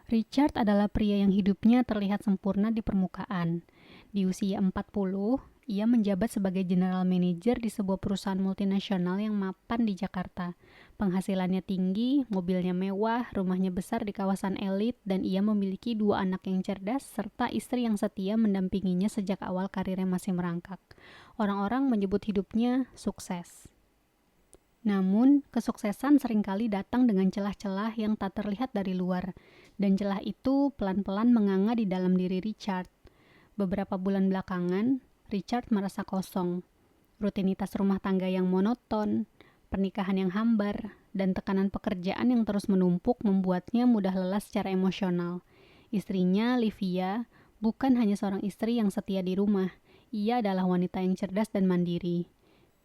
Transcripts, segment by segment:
Richard adalah pria yang hidupnya terlihat sempurna di permukaan. Di usia 40, ia menjabat sebagai general manager di sebuah perusahaan multinasional yang mapan di Jakarta. Penghasilannya tinggi, mobilnya mewah, rumahnya besar di kawasan elit, dan ia memiliki dua anak yang cerdas serta istri yang setia mendampinginya sejak awal karirnya masih merangkak. Orang-orang menyebut hidupnya sukses. Namun, kesuksesan seringkali datang dengan celah-celah yang tak terlihat dari luar, dan celah itu pelan-pelan menganga di dalam diri Richard. Beberapa bulan belakangan, Richard merasa kosong. Rutinitas rumah tangga yang monoton, pernikahan yang hambar, dan tekanan pekerjaan yang terus menumpuk membuatnya mudah lelah secara emosional. Istrinya, Livia, bukan hanya seorang istri yang setia di rumah, ia adalah wanita yang cerdas dan mandiri.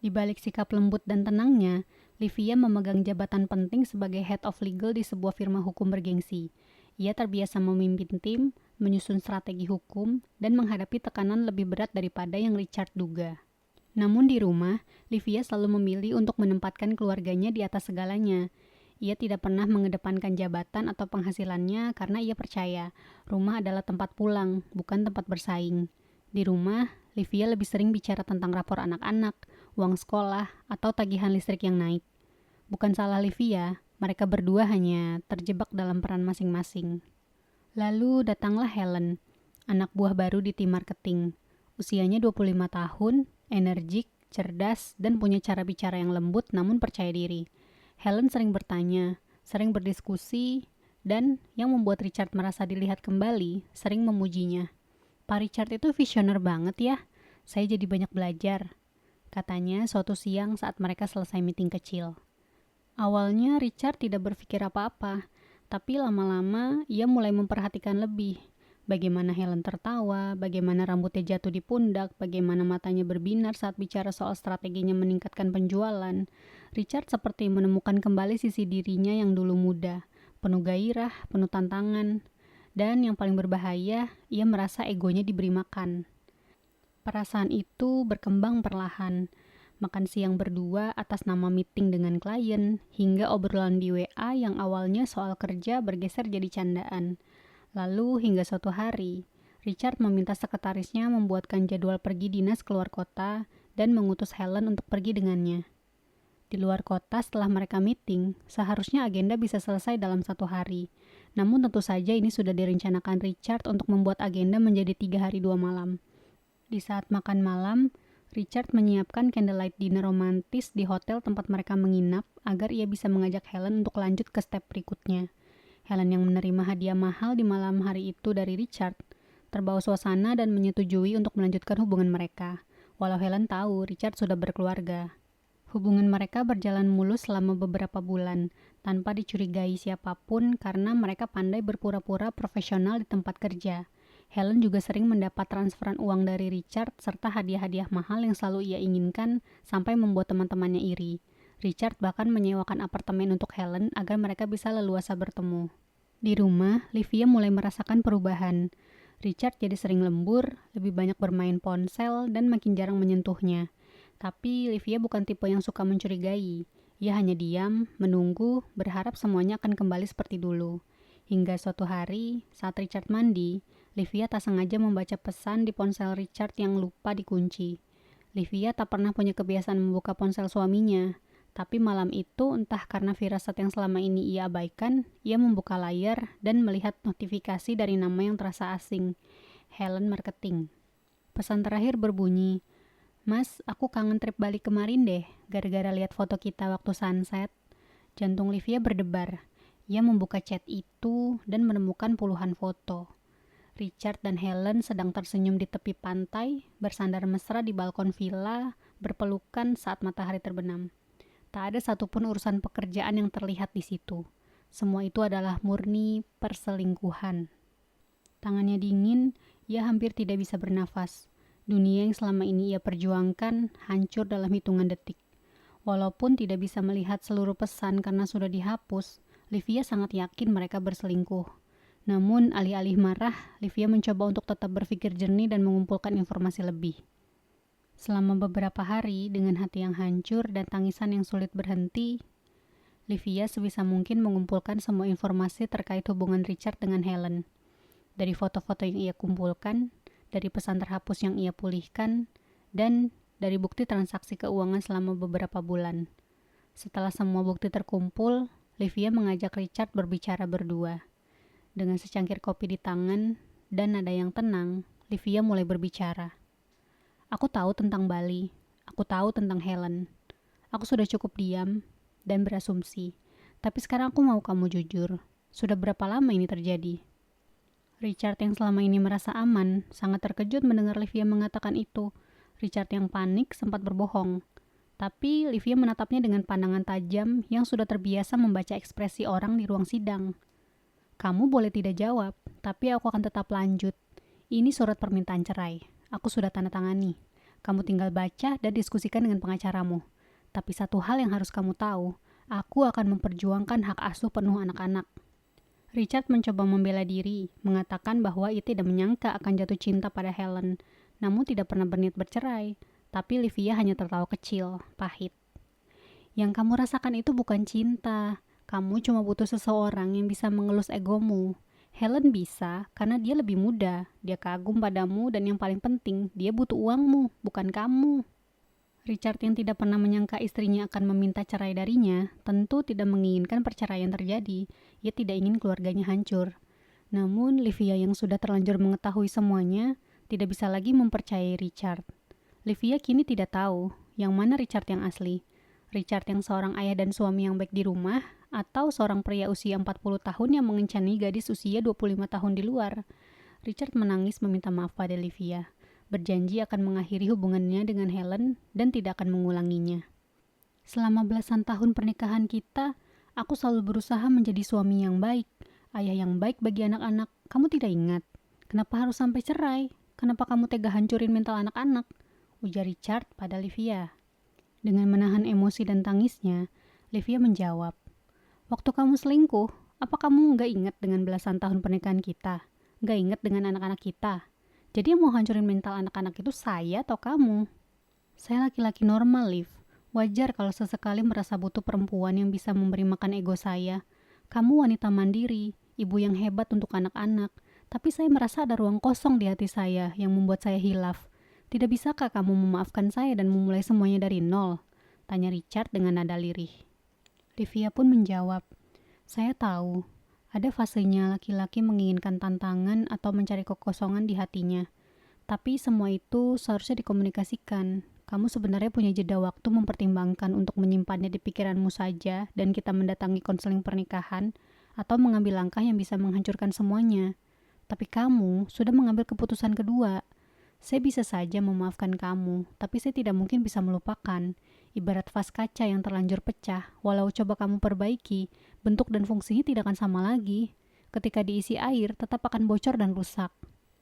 Di balik sikap lembut dan tenangnya, Livia memegang jabatan penting sebagai head of legal di sebuah firma hukum bergengsi. Ia terbiasa memimpin tim, menyusun strategi hukum, dan menghadapi tekanan lebih berat daripada yang Richard duga. Namun di rumah, Livia selalu memilih untuk menempatkan keluarganya di atas segalanya. Ia tidak pernah mengedepankan jabatan atau penghasilannya karena ia percaya rumah adalah tempat pulang, bukan tempat bersaing. Di rumah, Livia lebih sering bicara tentang rapor anak-anak, uang sekolah, atau tagihan listrik yang naik. Bukan salah Livia, mereka berdua hanya terjebak dalam peran masing-masing. Lalu datanglah Helen, anak buah baru di tim marketing. Usianya 25 tahun, energik, cerdas, dan punya cara bicara yang lembut namun percaya diri. Helen sering bertanya, sering berdiskusi, dan yang membuat Richard merasa dilihat kembali, sering memujinya. Pak Richard itu visioner banget ya, saya jadi banyak belajar, katanya suatu siang saat mereka selesai meeting kecil. Awalnya Richard tidak berpikir apa-apa, tapi lama-lama ia mulai memperhatikan lebih. Bagaimana Helen tertawa, bagaimana rambutnya jatuh di pundak, bagaimana matanya berbinar saat bicara soal strateginya meningkatkan penjualan. Richard seperti menemukan kembali sisi dirinya yang dulu muda, penuh gairah, penuh tantangan. Dan yang paling berbahaya, ia merasa egonya diberi makan. Perasaan itu berkembang perlahan. Makan siang berdua atas nama meeting dengan klien, hingga obrolan di WA yang awalnya soal kerja bergeser jadi candaan. Lalu hingga suatu hari, Richard meminta sekretarisnya membuatkan jadwal pergi dinas keluar kota dan mengutus Helen untuk pergi dengannya. Di luar kota setelah mereka meeting, seharusnya agenda bisa selesai dalam 1 hari. Namun tentu saja ini sudah direncanakan Richard untuk membuat agenda menjadi 3 hari 2 malam. Di saat makan malam, Richard menyiapkan candlelight dinner romantis di hotel tempat mereka menginap agar ia bisa mengajak Helen untuk lanjut ke step berikutnya. Helen yang menerima hadiah mahal di malam hari itu dari Richard, terbawa suasana dan menyetujui untuk melanjutkan hubungan mereka, walau Helen tahu Richard sudah berkeluarga. Hubungan mereka berjalan mulus selama beberapa bulan, tanpa dicurigai siapapun karena mereka pandai berpura-pura profesional di tempat kerja. Helen juga sering mendapat transferan uang dari Richard serta hadiah-hadiah mahal yang selalu ia inginkan sampai membuat teman-temannya iri. Richard bahkan menyewakan apartemen untuk Helen agar mereka bisa leluasa bertemu. Di rumah, Livia mulai merasakan perubahan. Richard jadi sering lembur, lebih banyak bermain ponsel, dan makin jarang menyentuhnya. Tapi Livia bukan tipe yang suka mencurigai. Ia hanya diam, menunggu, berharap semuanya akan kembali seperti dulu. Hingga suatu hari, saat Richard mandi, Livia tak sengaja membaca pesan di ponsel Richard yang lupa dikunci. Livia tak pernah punya kebiasaan membuka ponsel suaminya. Tapi malam itu, entah karena firasat yang selama ini ia abaikan, ia membuka layar dan melihat notifikasi dari nama yang terasa asing, Helen Marketing. Pesan terakhir berbunyi, "Mas, aku kangen trip Bali kemarin deh, gara-gara lihat foto kita waktu sunset." Jantung Livia berdebar. Ia membuka chat itu dan menemukan puluhan foto. Richard dan Helen sedang tersenyum di tepi pantai, bersandar mesra di balkon villa, berpelukan saat matahari terbenam. Tak ada satupun urusan pekerjaan yang terlihat di situ. Semua itu adalah murni perselingkuhan. Tangannya dingin, ia hampir tidak bisa bernafas. Dunia yang selama ini ia perjuangkan hancur dalam hitungan detik. Walaupun tidak bisa melihat seluruh pesan karena sudah dihapus, Livia sangat yakin mereka berselingkuh. Namun, alih-alih marah, Livia mencoba untuk tetap berpikir jernih dan mengumpulkan informasi lebih. Selama beberapa hari, dengan hati yang hancur dan tangisan yang sulit berhenti, Livia sebisa mungkin mengumpulkan semua informasi terkait hubungan Richard dengan Helen. Dari foto-foto yang ia kumpulkan, dari pesan terhapus yang ia pulihkan, dan dari bukti transaksi keuangan selama beberapa bulan. Setelah semua bukti terkumpul, Livia mengajak Richard berbicara berdua. Dengan secangkir kopi di tangan dan nada yang tenang, Livia mulai berbicara. Aku tahu tentang Bali, aku tahu tentang Helen. Aku sudah cukup diam dan berasumsi. Tapi sekarang aku mau kamu jujur. Sudah berapa lama ini terjadi? Richard yang selama ini merasa aman, sangat terkejut mendengar Livia mengatakan itu. Richard yang panik sempat berbohong. Tapi Livia menatapnya dengan pandangan tajam yang sudah terbiasa membaca ekspresi orang di ruang sidang. Kamu boleh tidak jawab, tapi aku akan tetap lanjut. Ini surat permintaan cerai. Aku sudah tanda tangani. Kamu tinggal baca dan diskusikan dengan pengacaramu. Tapi satu hal yang harus kamu tahu, aku akan memperjuangkan hak asuh penuh anak-anak. Richard mencoba membela diri, mengatakan bahwa ia tidak menyangka akan jatuh cinta pada Helen, namun tidak pernah berniat bercerai. Tapi Livia hanya tertawa kecil, pahit. Yang kamu rasakan itu bukan cinta. Kamu cuma butuh seseorang yang bisa mengelus egomu. Helen bisa, karena dia lebih muda. Dia kagum padamu dan yang paling penting, dia butuh uangmu, bukan kamu. Richard yang tidak pernah menyangka istrinya akan meminta cerai darinya, tentu tidak menginginkan perceraian terjadi. Ia tidak ingin keluarganya hancur. Namun, Livia yang sudah terlanjur mengetahui semuanya, tidak bisa lagi mempercayai Richard. Livia kini tidak tahu yang mana Richard yang asli. Richard yang seorang ayah dan suami yang baik di rumah, atau seorang pria usia 40 tahun yang mengencani gadis usia 25 tahun di luar. Richard menangis meminta maaf pada Livia, berjanji akan mengakhiri hubungannya dengan Helen dan tidak akan mengulanginya. Selama belasan tahun pernikahan kita, aku selalu berusaha menjadi suami yang baik, ayah yang baik bagi anak-anak. Kamu tidak ingat? Kenapa harus sampai cerai? Kenapa kamu tega hancurin mental anak-anak? Ujar Richard pada Livia. Dengan menahan emosi dan tangisnya, Livia menjawab, waktu kamu selingkuh, apa kamu nggak ingat dengan belasan tahun pernikahan kita? Nggak ingat dengan anak-anak kita? Jadi yang mau hancurin mental anak-anak itu saya atau kamu? Saya laki-laki normal, Liv. Wajar kalau sesekali merasa butuh perempuan yang bisa memberi makan ego saya. Kamu wanita mandiri, ibu yang hebat untuk anak-anak. Tapi saya merasa ada ruang kosong di hati saya yang membuat saya hilaf. Tidak bisakah kamu memaafkan saya dan memulai semuanya dari nol? Tanya Richard dengan nada lirih. Livia pun menjawab, saya tahu. Ada fasenya laki-laki menginginkan tantangan atau mencari kekosongan di hatinya. Tapi semua itu seharusnya dikomunikasikan. Kamu sebenarnya punya jeda waktu mempertimbangkan untuk menyimpannya di pikiranmu saja dan kita mendatangi konseling pernikahan atau mengambil langkah yang bisa menghancurkan semuanya. Tapi kamu sudah mengambil keputusan kedua. Saya bisa saja memaafkan kamu, tapi saya tidak mungkin bisa melupakan. Ibarat vas kaca yang terlanjur pecah, walau coba kamu perbaiki, bentuk dan fungsinya tidak akan sama lagi. Ketika diisi air, tetap akan bocor dan rusak.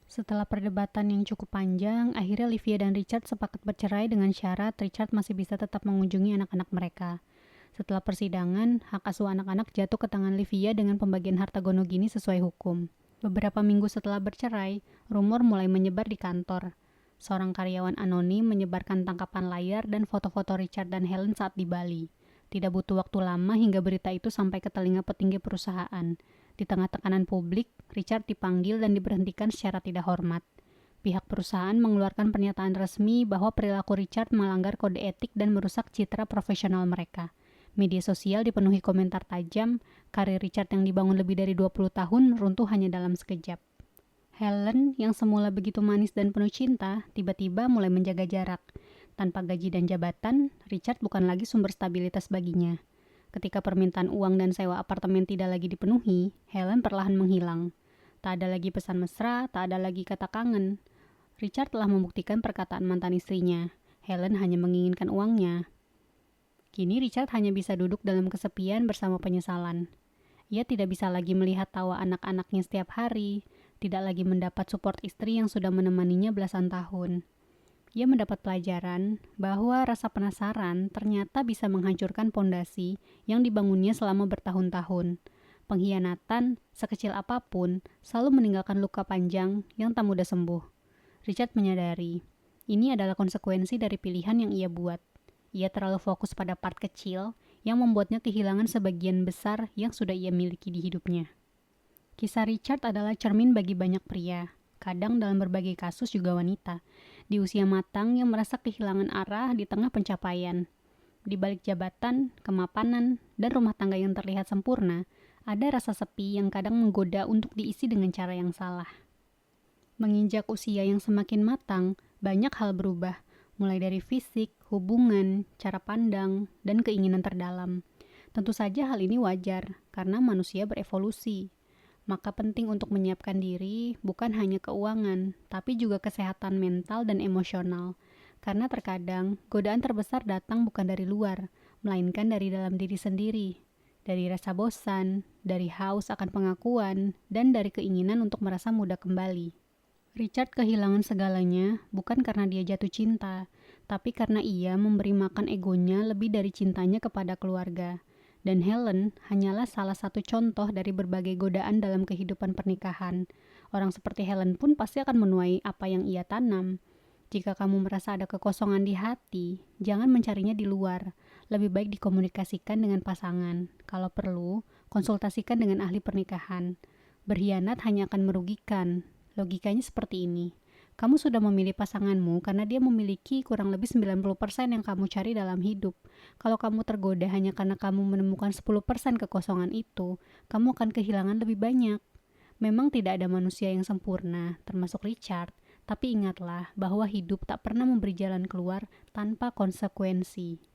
Setelah perdebatan yang cukup panjang, akhirnya Livia dan Richard sepakat bercerai dengan syarat Richard masih bisa tetap mengunjungi anak-anak mereka. Setelah persidangan, hak asuh anak-anak jatuh ke tangan Livia dengan pembagian harta gonogini sesuai hukum. Beberapa minggu setelah bercerai, rumor mulai menyebar di kantor. Seorang karyawan anonim menyebarkan tangkapan layar dan foto-foto Richard dan Helen saat di Bali. Tidak butuh waktu lama hingga berita itu sampai ke telinga petinggi perusahaan. Di tengah tekanan publik, Richard dipanggil dan diberhentikan secara tidak hormat. Pihak perusahaan mengeluarkan pernyataan resmi bahwa perilaku Richard melanggar kode etik dan merusak citra profesional mereka. Media sosial dipenuhi komentar tajam, karir Richard yang dibangun lebih dari 20 tahun runtuh hanya dalam sekejap. Helen, yang semula begitu manis dan penuh cinta, tiba-tiba mulai menjaga jarak. Tanpa gaji dan jabatan, Richard bukan lagi sumber stabilitas baginya. Ketika permintaan uang dan sewa apartemen tidak lagi dipenuhi, Helen perlahan menghilang. Tak ada lagi pesan mesra, tak ada lagi kata kangen. Richard telah membuktikan perkataan mantan istrinya. Helen hanya menginginkan uangnya. Kini Richard hanya bisa duduk dalam kesepian bersama penyesalan. Ia tidak bisa lagi melihat tawa anak-anaknya setiap hari, tidak lagi mendapat support istri yang sudah menemaninya belasan tahun. Ia mendapat pelajaran bahwa rasa penasaran ternyata bisa menghancurkan pondasi yang dibangunnya selama bertahun-tahun. Pengkhianatan, sekecil apapun, selalu meninggalkan luka panjang yang tak mudah sembuh. Richard menyadari, ini adalah konsekuensi dari pilihan yang ia buat. Ia terlalu fokus pada part kecil yang membuatnya kehilangan sebagian besar yang sudah ia miliki di hidupnya. Kisah Richard adalah cermin bagi banyak pria, kadang dalam berbagai kasus juga wanita, di usia matang yang merasa kehilangan arah di tengah pencapaian. Di balik jabatan, kemapanan, dan rumah tangga yang terlihat sempurna, ada rasa sepi yang kadang menggoda untuk diisi dengan cara yang salah. Menginjak usia yang semakin matang, banyak hal berubah, mulai dari fisik, hubungan, cara pandang, dan keinginan terdalam. Tentu saja hal ini wajar, karena manusia berevolusi. Maka penting untuk menyiapkan diri bukan hanya keuangan, tapi juga kesehatan mental dan emosional. Karena terkadang, godaan terbesar datang bukan dari luar, melainkan dari dalam diri sendiri. Dari rasa bosan, dari haus akan pengakuan, dan dari keinginan untuk merasa mudah kembali. Richard kehilangan segalanya bukan karena dia jatuh cinta, tapi karena ia memberi makan egonya lebih dari cintanya kepada keluarga. Dan Helen hanyalah salah satu contoh dari berbagai godaan dalam kehidupan pernikahan. Orang seperti Helen pun pasti akan menuai apa yang ia tanam. Jika kamu merasa ada kekosongan di hati, jangan mencarinya di luar. Lebih baik dikomunikasikan dengan pasangan. Kalau perlu, konsultasikan dengan ahli pernikahan. Berkhianat hanya akan merugikan. Logikanya seperti ini. Kamu sudah memilih pasanganmu karena dia memiliki kurang lebih 90% yang kamu cari dalam hidup. Kalau kamu tergoda hanya karena kamu menemukan 10% kekosongan itu, kamu akan kehilangan lebih banyak. Memang tidak ada manusia yang sempurna, termasuk Richard, tapi ingatlah bahwa hidup tak pernah memberi jalan keluar tanpa konsekuensi.